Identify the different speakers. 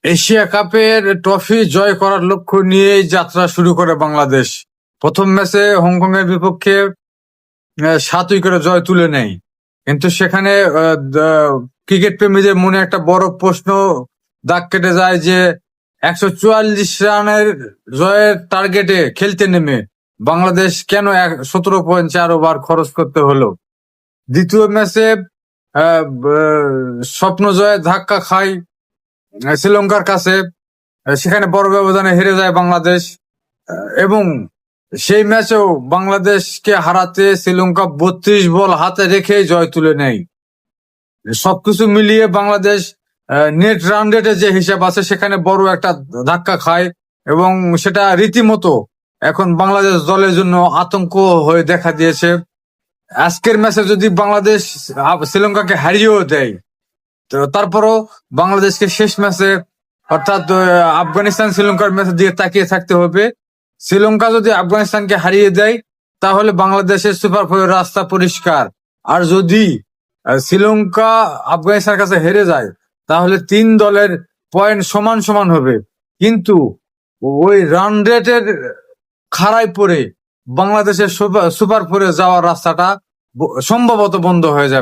Speaker 1: Asia কাপের trophy জয় করার লক্ষ্য নিয়েই যাত্রা শুরু করে বাংলাদেশ। প্রথম ম্যাচে হংকং এর বিপক্ষে 7 উইকেটে জয় তুলে নেয়, কিন্তু সেখানে ক্রিকেট প্রেমীদের মনে একটা বড় প্রশ্ন দাগ কেটে যায় যে 144 রানের জয়ের টার্গেটে খেলতে নেমে বাংলাদেশ কেন 17.4 ওভার খরচ করতে হলো। দ্বিতীয় ম্যাচে স্বপ্ন জয়ে ধাক্কা খায় শ্রীলঙ্কার কাছে। সেখানে বড় ব্যবধানে হেরে যায় বাংলাদেশ, এবং সেই ম্যাচেও বাংলাদেশকে হারাতে শ্রীলঙ্কা 32 বল হাতে রেখে জয় তুলে নেয়। সবকিছু মিলিয়ে বাংলাদেশ নেট রান রেটে যে হিসাব আছে সেখানে বড় একটা ধাক্কা খায়, এবং সেটা রীতিমতো এখন বাংলাদেশ দলের জন্য আতঙ্ক হয়ে দেখা দিয়েছে। আজকের ম্যাচে যদি বাংলাদেশ শ্রীলঙ্কাকে হারিয়েও দেয়, তো তারপরও বাংলাদেশকে শেষ ম্যাচে অর্থাৎ আফগানিস্তান শ্রীলঙ্কার ম্যাচের দিকে তাকিয়ে থাকতে হবে। শ্রীলঙ্কা যদি আফগানিস্তানকে হারিয়ে দেয় তাহলে বাংলাদেশের সুপার ফোরের রাস্তা পরিষ্কার। আর যদি শ্রীলঙ্কা আফগানিস্তানের কাছে হেরে যায় তাহলে 3 দলের পয়েন্ট সমান সমান হবে, কিন্তু ওই রান রেটের খাড়ায় পড়ে বাংলাদেশের সুপার ফোরে যাওয়ার রাস্তাটা সম্ভবত বন্ধ হয়ে যাবে।